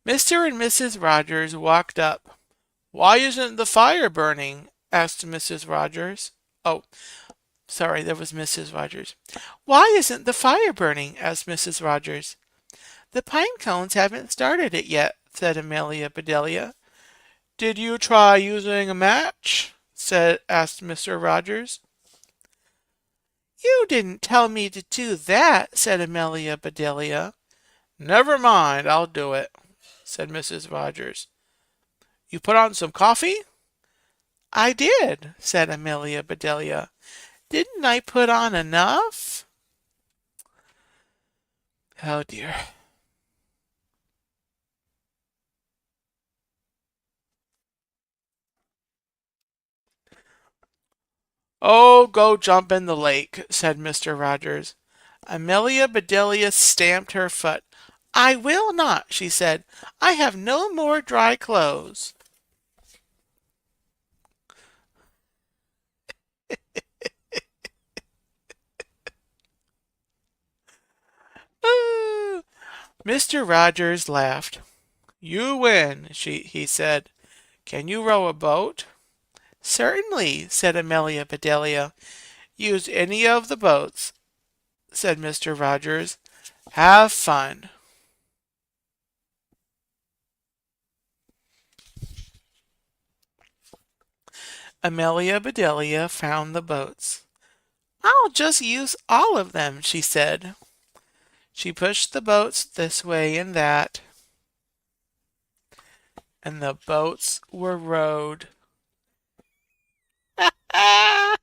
Mr. and Mrs. Rogers walked up. Why isn't the fire burning? Asked Mrs. Rogers. Oh, sorry, that was Mrs. Rogers. Why isn't the fire burning? Asked Mrs. Rogers. The pine cones haven't started it yet, said Amelia Bedelia. Did you try using a match? Asked Mr. Rogers. You didn't tell me to do that, said Amelia Bedelia. Never mind, I'll do it, said Mrs. Rogers. You put on some coffee? I did, said Amelia Bedelia. Didn't I put on enough? Oh dear. Oh, go jump in the lake, said Mr. Rogers. Amelia Bedelia stamped her foot. I will not, she said. I have no more dry clothes. Mr. Rogers laughed. You win, he said. Can you row a boat? Certainly, said Amelia Bedelia. Use any of the boats, said Mr. Rogers. Have fun. Amelia Bedelia found the boats. I'll just use all of them, she said. She pushed the boats this way and that, and the boats were rowed. Ah!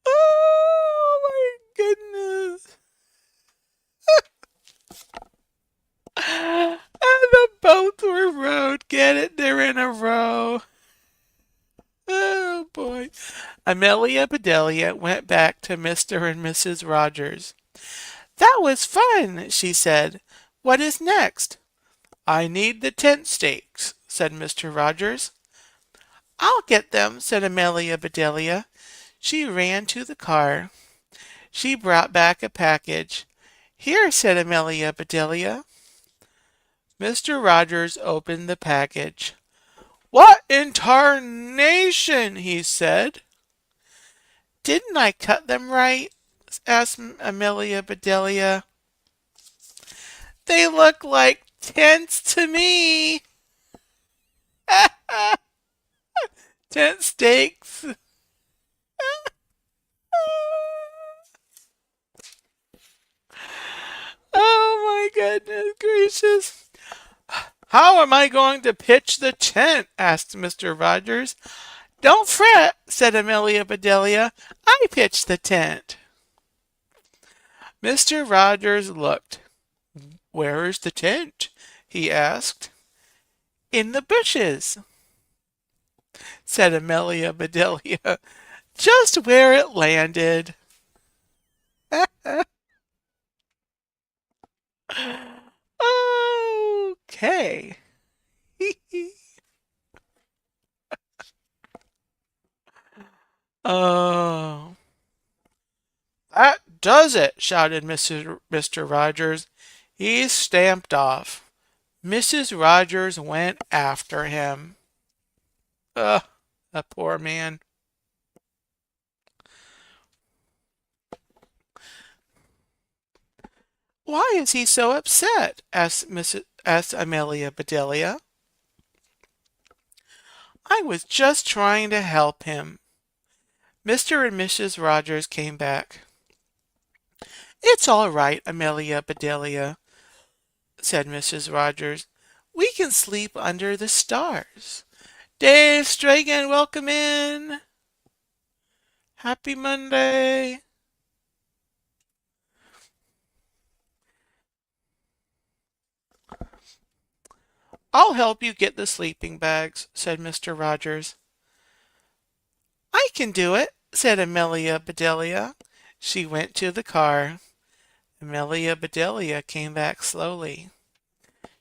Oh my goodness. And the boats were rowed. Get it? They're in a row. Oh boy. Amelia Bedelia went back to Mr. and Mrs. Rogers. That was fun, she said. What is next? I need the tent stakes, said Mr. Rogers. I'll get them, said Amelia Bedelia. She ran to the car. She brought back a package. Here, said Amelia Bedelia. Mr. Rogers opened the package. What in tarnation? He said. Didn't I cut them right? Asked Amelia Bedelia. They look like tents to me. Tent stakes. Oh my goodness gracious. How am I going to pitch the tent? Asked Mr. Rogers. Don't fret, said Amelia Bedelia. I pitched the tent. Mr. Rogers looked. Where is the tent? He asked. In the bushes, said Amelia Bedelia. Just where it landed. Okay. Oh. That does it, shouted Mr. Rogers. He stamped off. Mrs. Rogers went after him. Ugh, the poor man. Why is he so upset? asked Amelia Bedelia. I was just trying to help him. Mr. and Mrs. Rogers came back. It's all right, Amelia Bedelia, said Mrs. Rogers. We can sleep under the stars. Dave Stragan, welcome in. Happy Monday. I'll help you get the sleeping bags, said Mr. Rogers. I can do it, said Amelia Bedelia. She went to the car. Amelia Bedelia came back slowly.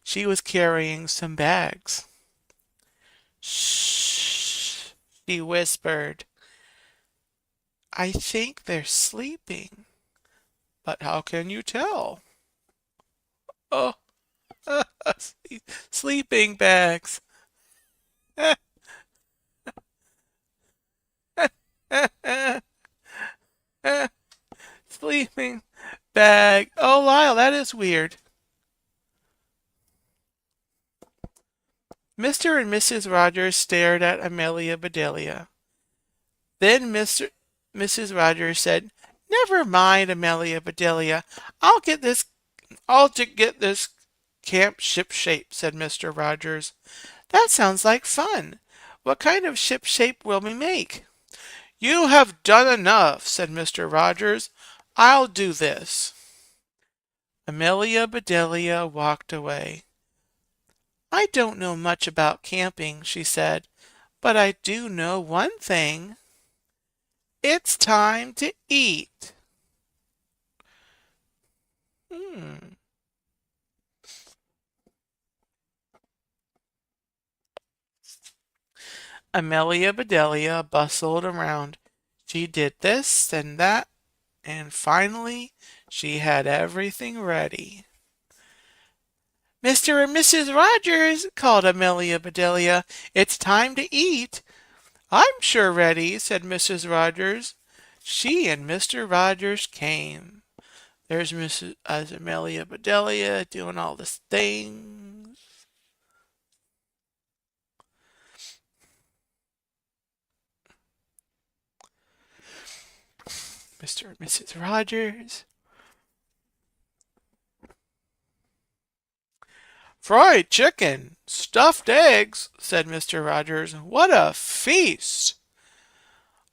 She was carrying some bags. Shh, she whispered. I think they're sleeping. But how can you tell? Oh, sleeping bags. Sleeping bag. Oh, Lyle, that is weird. Mr. and Mrs. Rogers stared at Amelia Bedelia. Then Mrs. Rogers said, "Never mind, Amelia Bedelia. I'll get this I'll get this camp ship shape," said Mr. Rogers. "That sounds like fun. What kind of ship shape will we make?" "You have done enough," said Mr. Rogers. "I'll do this." Amelia Bedelia walked away. "I don't know much about camping," she said, "but I do know one thing. It's time to eat." Hmm. Amelia Bedelia bustled around. She did this and that, and finally she had everything ready. "Mr. and Mrs. Rogers," called Amelia Bedelia, "it's time to eat." "I'm sure ready," said Mrs. Rogers. She and Mr. Rogers came. There's Mrs. Amelia Bedelia doing all this things. Mr. and Mrs. Rogers. "Fried chicken, stuffed eggs," said Mr. Rogers. "What a feast!"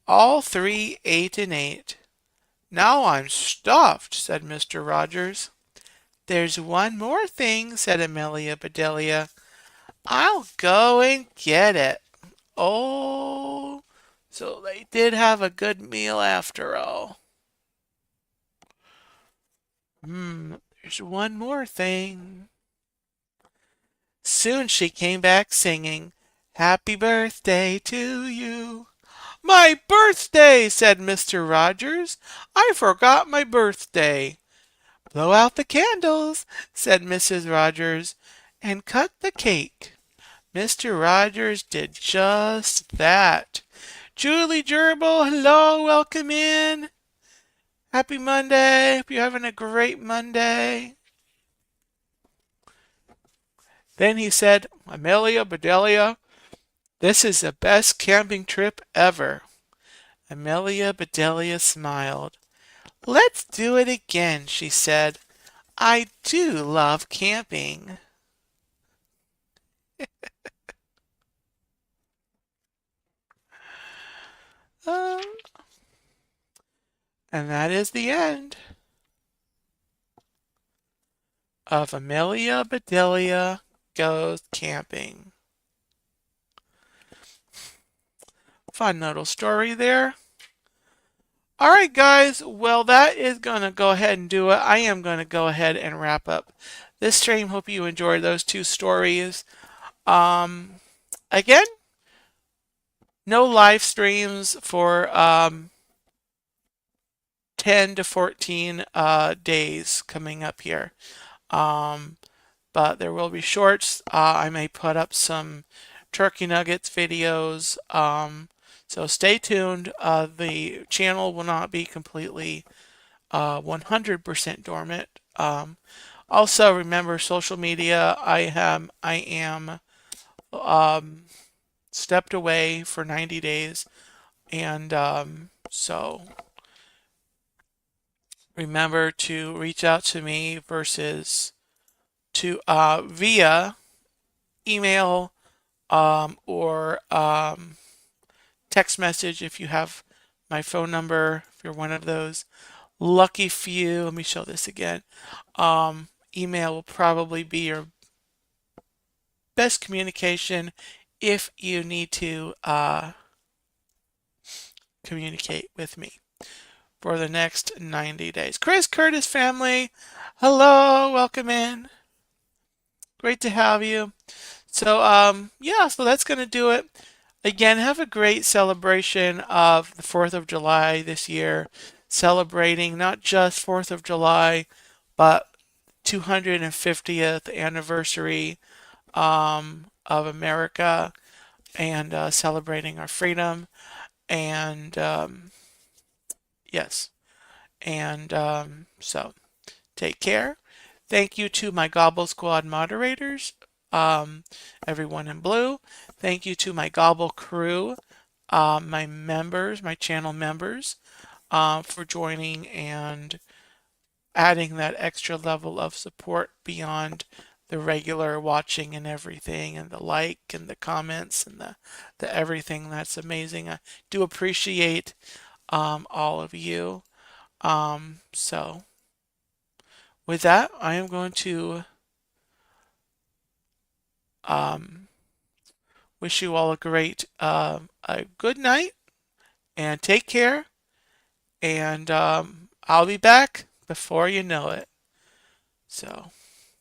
All three ate and ate. "Now I'm stuffed," said Mr. Rogers. "There's one more thing," said Amelia Bedelia. "I'll go and get it." Oh, so they did have a good meal after all. There's one more thing. Soon she came back singing, "Happy birthday to you." "My birthday," said Mr. Rogers. "I forgot my birthday." "Blow out the candles," said Mrs. Rogers, "and cut the cake." Mr. Rogers did just that. "Julie Gerbil, hello, welcome in. Happy Monday. Hope you're having a great Monday." Then he said, "Amelia Bedelia, this is the best camping trip ever." Amelia Bedelia smiled. "Let's do it again," she said. "I do love camping." Um, and that is the end of Amelia Bedelia Goes Camping. Fun little story there. All right, guys. Well, that is going to go ahead and do it. I am going to go ahead and wrap up this stream. Hope you enjoyed those two stories. Again, no live streams for 10 to 14 days coming up here. But there will be shorts. I may put up some turkey nuggets videos. So stay tuned. The channel will not be completely 100% dormant. Also, remember social media. I am stepped away for 90 days, and so remember to reach out to me versus to via email or text message if you have my phone number, if you're one of those lucky few. Let me show this again. Email will probably be your best communication if you need to communicate with me for the next 90 days. Chris Curtis family, hello, welcome in. Great to have you. So yeah, so that's going to do it. Again, have a great celebration of the 4th of July this year, celebrating not just 4th of July, but 250th anniversary of America and celebrating our freedom. And yes, and so take care. Thank you to my Gobble Squad moderators everyone in blue. Thank you to my Gobble crew, my members, my channel members, for joining and adding that extra level of support beyond the regular watching and everything and the like and the comments and the everything. That's amazing. I do appreciate all of you. So with that, I am going to um, wish you all a good night and take care. And I'll be back before you know it. So.